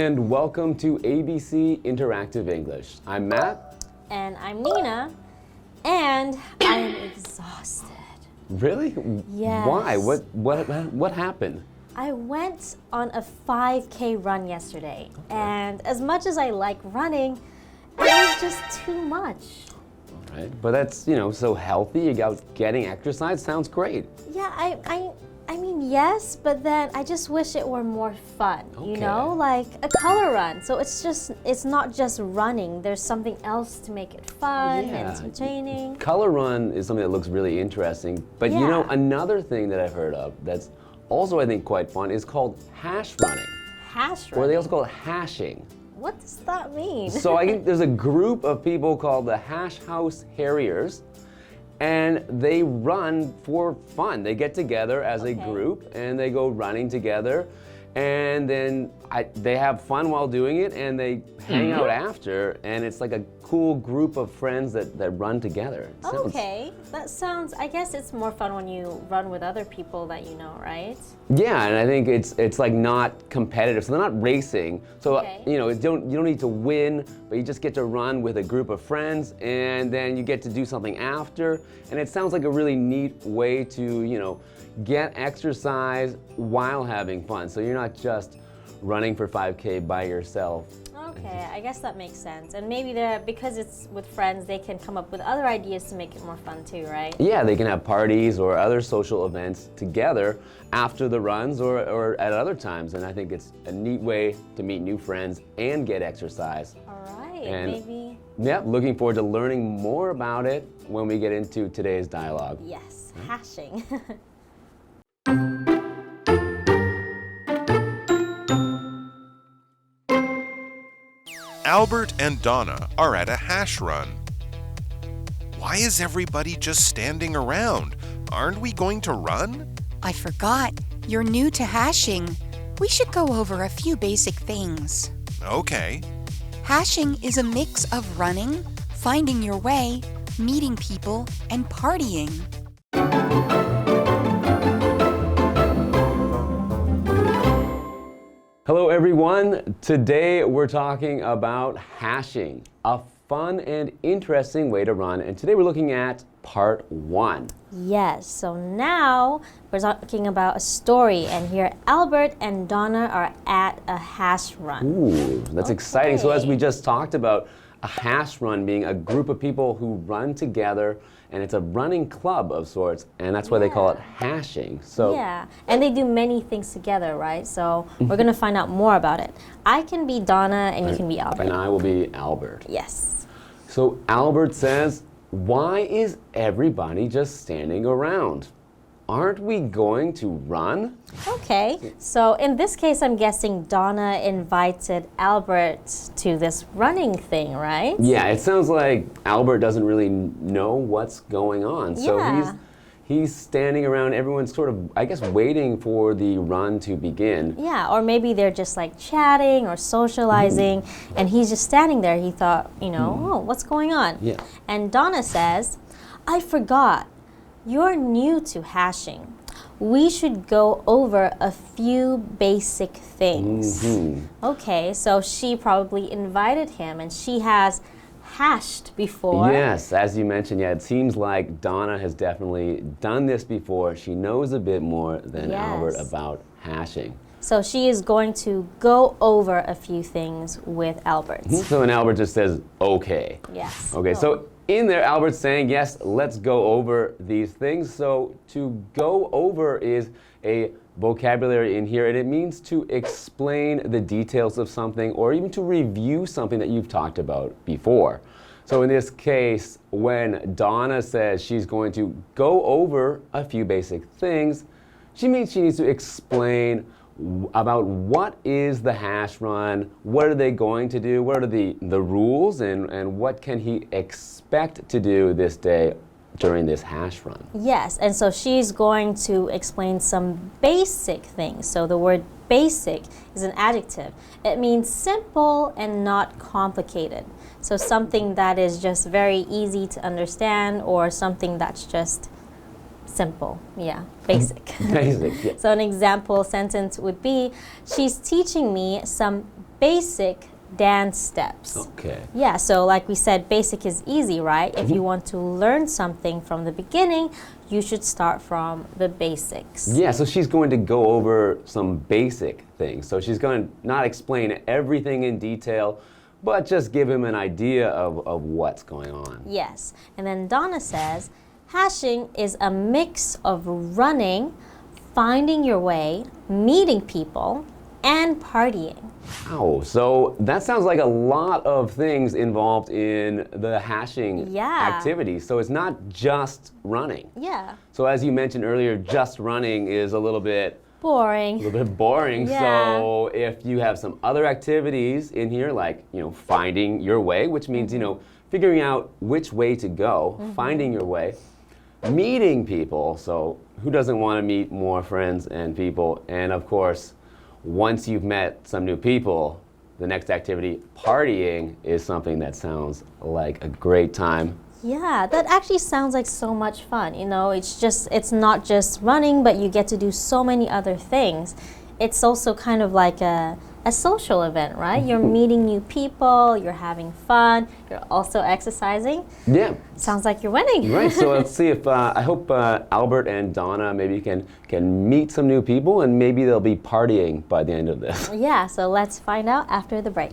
and welcome to ABC Interactive English. I'm Matt. And I'm Nina. And I'm exhausted. Really? Yes. Why? What happened? I went on a 5K run yesterday. Okay. And as much as I like running, it was just too much. All right. But that's, so healthy. You got getting exercise. Sounds great. Yeah, I mean, yes, but then I just wish it were more fun, like a color run. So it's not just running. There's something else to make it fun and entertaining. Color run is something that looks really interesting. But another thing that I've heard of that's also, I think, quite fun is called hash running. Hash running? Or they also call it hashing. What does that mean? So I think there's a group of people called the Hash House Harriers. And they run for fun. They get together as a group and they go running together. And then they have fun while doing it and they hang out after. And it's like a cool group of friends that run together. Okay, that sounds, I guess it's more fun when you run with other people that you know, right? Yeah, and I think it's like not competitive. So they're not racing. So, you don't need to win, but you just get to run with a group of friends and then you get to do something after. And it sounds like a really neat way to, get exercise while having fun. So you're not just running for 5K by yourself. Okay, I guess that makes sense. And maybe because it's with friends, they can come up with other ideas to make it more fun too, right? Yeah, they can have parties or other social events together after the runs or at other times. And I think it's a neat way to meet new friends and get exercise. All right, and maybe. Yeah, looking forward to learning more about it when we get into today's dialogue. Yes, hashing. Albert and Donna are at a hash run. Why is everybody just standing around? Aren't we going to run? I forgot. You're new to hashing. We should go over a few basic things. Okay. Hashing is a mix of running, finding your way, meeting people, and partying. Hello everyone, today we're talking about hashing, a fun and interesting way to run, and today we're looking at part 1. Yes, so now we're talking about a story, and here Albert and Donna are at a hash run. Ooh, that's exciting. So as we just talked about, a hash run being a group of people who run together, and it's a running club of sorts, and that's why they call it hashing. So yeah, and they do many things together, right? So we're going to find out more about it. I can be Donna and you can be Albert. And I will be Albert. Yes. So Albert says, why is everybody just standing around? Aren't we going to run? Okay, so in this case, I'm guessing Donna invited Albert to this running thing, right? Yeah, it sounds like Albert doesn't really know what's going on. So he's standing around, everyone's sort of, I guess, waiting for the run to begin. Yeah, or maybe they're just like chatting or socializing, and he's just standing there. He thought, oh, what's going on? Yeah. And Donna says, I forgot. You're new to hashing. We should go over a few basic things. Okay, so she probably invited him and she has hashed before. Yes, as you mentioned, it seems like Donna has definitely done this before. She knows a bit more than Albert about hashing. So she is going to go over a few things with Albert. So and Albert just says, okay. Yes. Okay, so in there, Albert's saying, yes, let's go over these things. So to go over is a vocabulary in here, and it means to explain the details of something or even to review something that you've talked about before. So in this case, when Donna says she's going to go over a few basic things, she means she needs to explain about what is the hash run, what are they going to do, what are the rules, and what can he expect to do this day during this hash run. Yes, and so she's going to explain some basic things. So the word basic is an adjective. It means simple and not complicated. So something that is just very easy to understand or something that's just simple. Yeah, basic. Basic, yeah. So an example sentence would be, she's teaching me some basic dance steps. Okay. Yeah, so like we said, basic is easy, right? If you want to learn something from the beginning, you should start from the basics. Yeah, so she's going to go over some basic things. So she's going to not explain everything in detail, but just give him an idea of what's going on. Yes, and then Donna says, hashing is a mix of running, finding your way, meeting people, and partying. Wow, so that sounds like a lot of things involved in the hashing activity. So it's not just running. Yeah. So as you mentioned earlier, just running is a little bit boring. Yeah. So if you have some other activities in here, like, finding your way, which means, figuring out which way to go, finding your way, meeting people. So who doesn't want to meet more friends and people? And of course, once you've met some new people, the next activity, partying, is something that sounds like a great time. Yeah, that actually sounds like so much fun. It's not just running, but you get to do so many other things. It's also kind of like a social event, right? You're meeting new people, you're having fun, you're also exercising. Yeah. Sounds like you're winning. Right, so let's see if, I hope Albert and Donna maybe can meet some new people, and maybe they'll be partying by the end of this. Yeah, so let's find out after the break.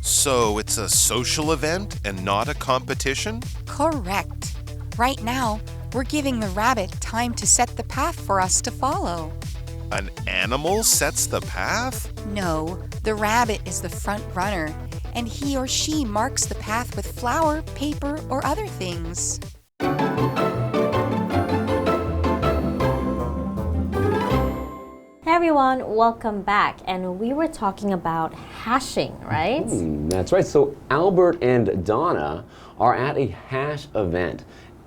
So it's a social event and not a competition? Correct. Right now, we're giving the rabbit time to set the path for us to follow. An animal sets the path? No, the rabbit is the front runner, and he or she marks the path with flour, paper, or other things. Hey everyone, welcome back. And we were talking about hashing, right? That's right. So Albert and Donna are at a hash event.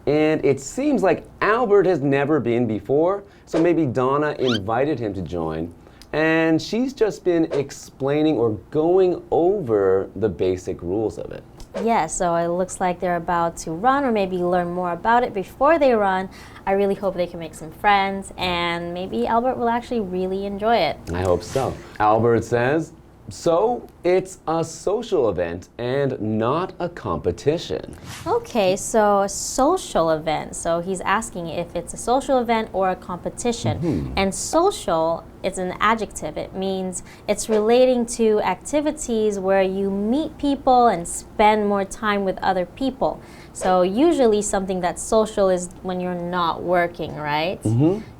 And it seems like Albert has never been before, so maybe Donna invited him to join. And she's just been explaining or going over the basic rules of it. Yeah, so it looks like they're about to run or maybe learn more about it before they run. I really hope they can make some friends, and maybe Albert will actually really enjoy it. I hope so. Albert says, so it's a social event and not a competition. Okay, so a social event. So he's asking if it's a social event or a competition. And social is an adjective. It means it's relating to activities where you meet people and spend more time with other people. So usually something that's social is when you're not working, right?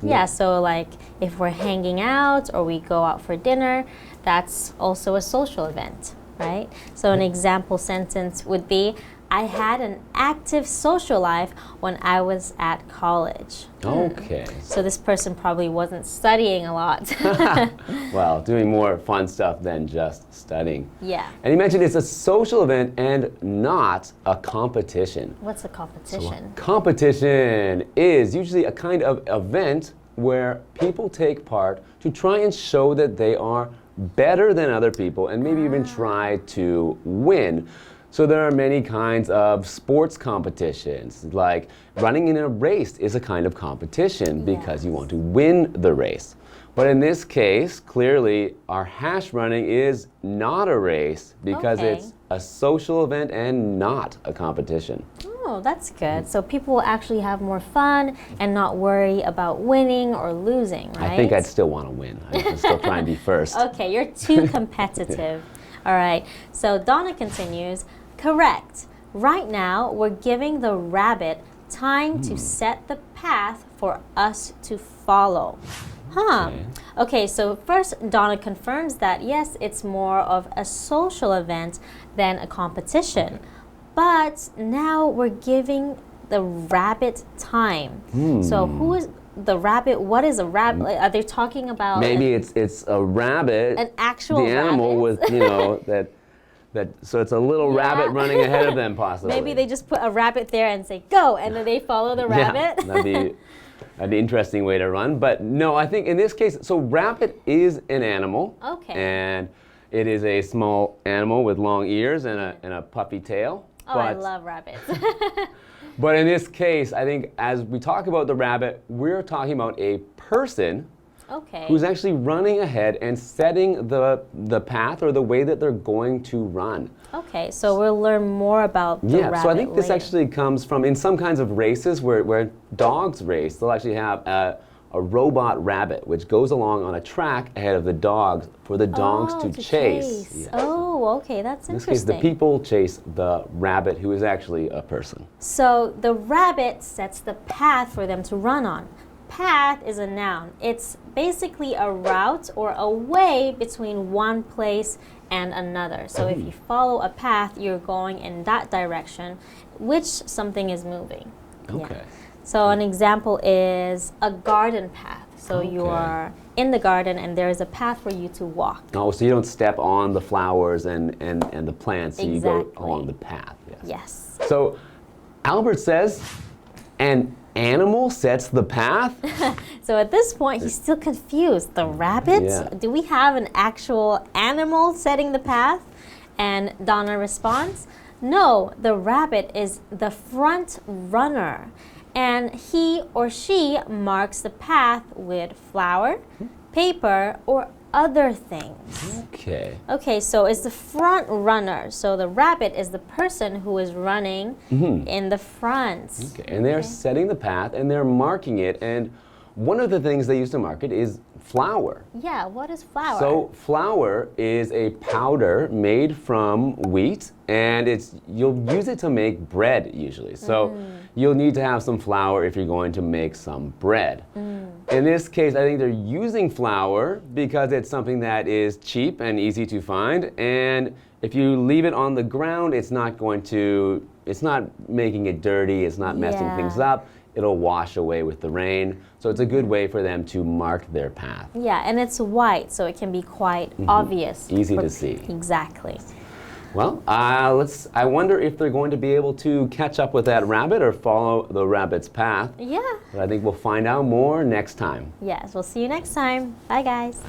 Yeah, so like if we're hanging out or we go out for dinner, that's also a social event, right? So an example sentence would be, I had an active social life when I was at college. Okay. So this person probably wasn't studying a lot. Well, doing more fun stuff than just studying. Yeah. And he mentioned it's a social event and not a competition. What's a competition? Competition is usually a kind of event where people take part to try and show that they are better than other people and maybe even try to win. So there are many kinds of sports competitions, like running in a race is a kind of competition because you want to win the race. But in this case, clearly, our hash running is not a race because it's a social event and not a competition. Oh, that's good. So people will actually have more fun and not worry about winning or losing, right? I think I'd still want to win. I'd still try and be first. Okay, you're too competitive. All right, so Donna continues, correct. Right now, we're giving the rabbit time to set the path for us to follow. Okay, so first Donna confirms that yes, it's more of a social event than a competition. But now we're giving the rabbit time. So who is the rabbit? What is a rabbit? Are they talking about maybe it's a rabbit, an actual the animal rabbit? with so it's a little rabbit running ahead of them possibly. Maybe they just put a rabbit there and say go, and then they follow the rabbit. Yeah, that'd be an interesting way to run. But no, I think in this case, so rabbit is an animal. Okay. And it is a small animal with long ears and a puffy tail. Oh, I love rabbits. But in this case, I think as we talk about the rabbit, we're talking about a person who's actually running ahead and setting the path or the way that they're going to run. Okay, so we'll learn more about the rabbit so I think this later. actually comes from, in some kinds of races where dogs race, they'll actually have a robot rabbit, which goes along on a track ahead of the dogs for the dogs to chase. Yes. Oh, okay, that's interesting. In this case, the people chase the rabbit, who is actually a person. So the rabbit sets the path for them to run on. Path is a noun. It's basically a route or a way between one place and another. So if you follow a path, you're going in that direction, which something is moving. Okay. So an example is a garden path. So you are in the garden and there is a path for you to walk. Oh, so you don't step on the flowers and the plants, so you go along the path. Yes. So Albert says, an animal sets the path? So at this point, he's still confused. The rabbits? Yeah. Do we have an actual animal setting the path? And Donna responds, no, the rabbit is the front runner. And he or she marks the path with flour, paper, or other things. Okay, so it's the front runner. So the rabbit is the person who is running in the front. And they're setting the path and they're marking it. And one of the things they use to mark it is flour. Yeah, what is flour? So flour is a powder made from wheat, and you'll use it to make bread usually. So you'll need to have some flour if you're going to make some bread. In this case, I think they're using flour because it's something that is cheap and easy to find, and if you leave it on the ground, it's not making it dirty, it's not messing things up. It'll wash away with the rain. So it's a good way for them to mark their path. Yeah, and it's white, so it can be quite obvious. Easy to see. Exactly. Well, I wonder if they're going to be able to catch up with that rabbit or follow the rabbit's path. Yeah. But I think we'll find out more next time. Yes, we'll see you next time. Bye, guys.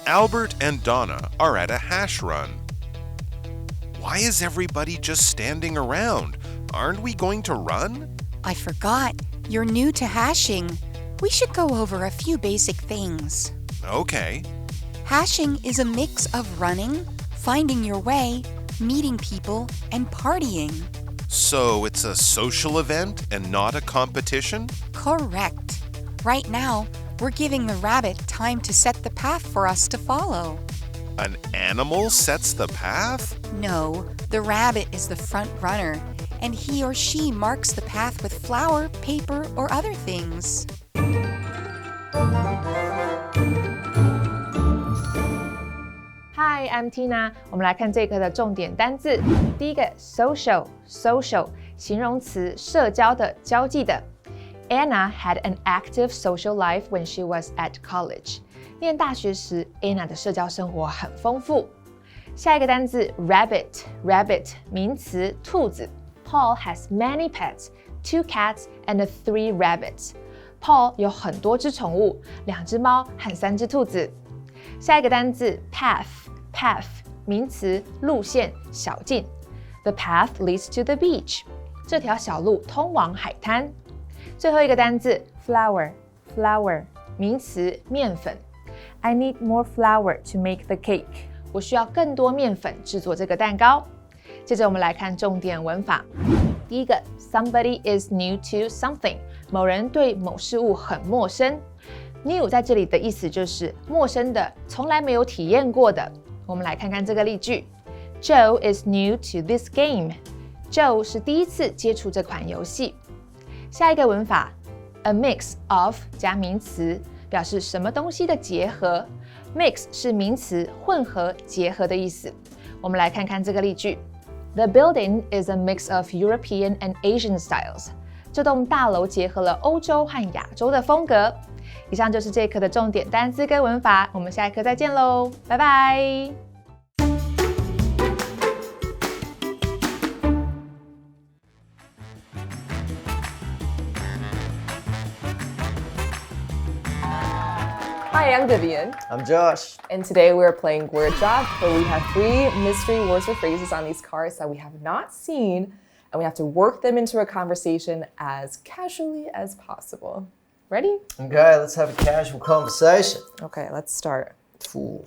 Albert and Donna are at a hash run. Why is everybody just standing around? Aren't we going to run? I forgot. You're new to hashing. We should go over a few basic things. Okay. Hashing is a mix of running, finding your way, meeting people, and partying. So it's a social event and not a competition? Correct. Right now, we're giving the rabbit time to set the path for us to follow. An animal sets the path? No, the rabbit is the front runner, and he or she marks the path with flour, paper, or other things. Hi, I'm Tina. 我们来看这课的重点单字。第一个 social， 形容词，社交的、交际的。Anna had an active social life when she was at college. 念大学时 ，Anna 的社交生活很丰富。下一个单字 rabbit， 名词，兔子。Paul has many pets, 2 cats and 3 rabbits. Paul 有很多只宠物，2只猫和3只兔子。下一个单字 path， 名词，路线，小径。The path leads to the beach. 这条小路通往海滩。最后一个单字 flour， 名词，面粉。I need more flour to make the cake. 我需要更多面粉制作这个蛋糕。接着我们来看重点文法。第一个 somebody is new to something. 某人对某事物很陌生。New 在这里的意思就是陌生的，从来没有体验过的。我们来看看这个例句。Joe is new to this game. Joe 是第一次接触这款游戏。下一个文法 a mix of 加名词，表示什么东西的结合。Mix 是名词，混合、结合的意思。我们来看看这个例句。The building is a mix of European and Asian styles. 这栋大楼结合了欧洲和亚洲的风格。以上就是这一课的重点单字跟文法，我们下一课再见喽，拜拜。Hi Hi, I'm Vivian. I'm Josh. And today we're playing Word Job, where we have 3 mystery words or phrases on these cards that we have not seen, and we have to work them into a conversation as casually as possible. Ready? Okay, let's have a casual conversation. Okay, let's start. Ooh.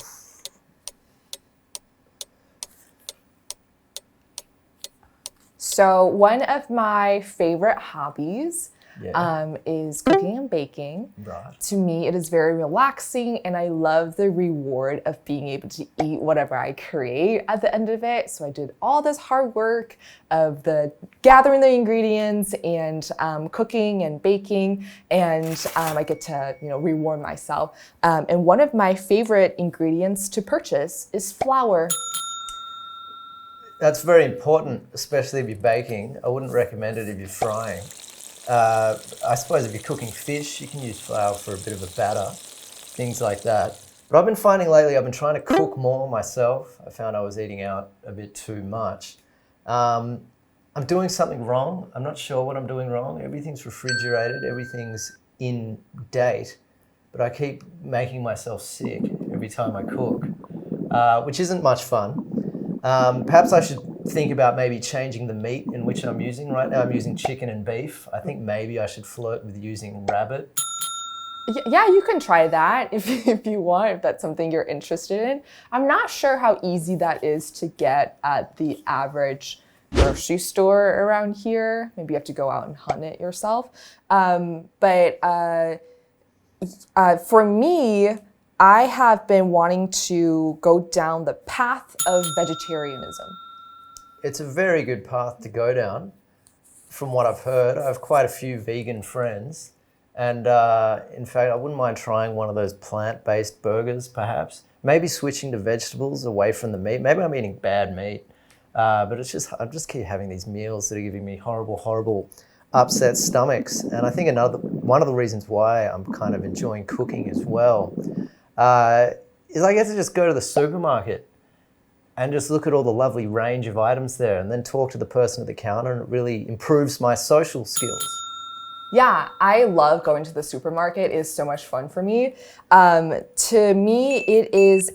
So one of my favorite hobbies Yeah. is cooking and baking. Right. To me, it is very relaxing, and I love the reward of being able to eat whatever I create at the end of it. So I did all this hard work of gathering the ingredients and cooking and baking, and I get to reward myself. And one of my favorite ingredients to purchase is flour. That's very important, especially if you're baking. I wouldn't recommend it if you're frying. I suppose if you're cooking fish, you can use flour for a bit of a batter, things like that. But I've been finding lately, I've been trying to cook more myself. I found I was eating out a bit too much. I'm doing something wrong. I'm not sure what I'm doing wrong. Everything's refrigerated, everything's in date, but I keep making myself sick every time I cook, which isn't much fun. Perhaps I should think about maybe changing the meat in which I'm using. Right now I'm using chicken and beef. I think maybe I should flirt with using rabbit. Yeah, you can try that if you want, if that's something you're interested in. I'm not sure how easy that is to get at the average grocery store around here. Maybe you have to go out and hunt it yourself. But for me, I have been wanting to go down the path of vegetarianism. It's a very good path to go down. From what I've heard, I have quite a few vegan friends. And in fact, I wouldn't mind trying one of those plant-based burgers, perhaps. Maybe switching to vegetables away from the meat. Maybe I'm eating bad meat. But I just keep having these meals that are giving me horrible upset stomachs. And I think one of the reasons why I'm kind of enjoying cooking as well is I get to just go to the supermarket and just look at all the lovely range of items there and then talk to the person at the counter, and it really improves my social skills. Yeah, I love going to the supermarket. It is so much fun for me. To me, it is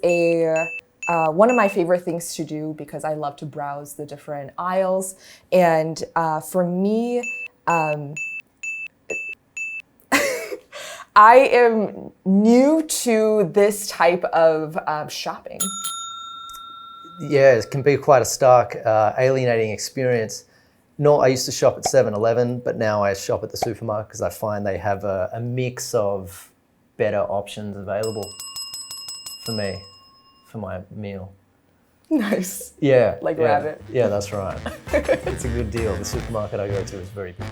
one of my favorite things to do because I love to browse the different aisles. And for me, I am new to this type of shopping. Yeah, it can be quite a stark, alienating experience. I used to shop at 7-Eleven, but now I shop at the supermarket because I find they have a mix of better options available for me, for my meal. Nice. Yeah. Like rabbit. Yeah, that's right. It's a good deal. The supermarket I go to is very good.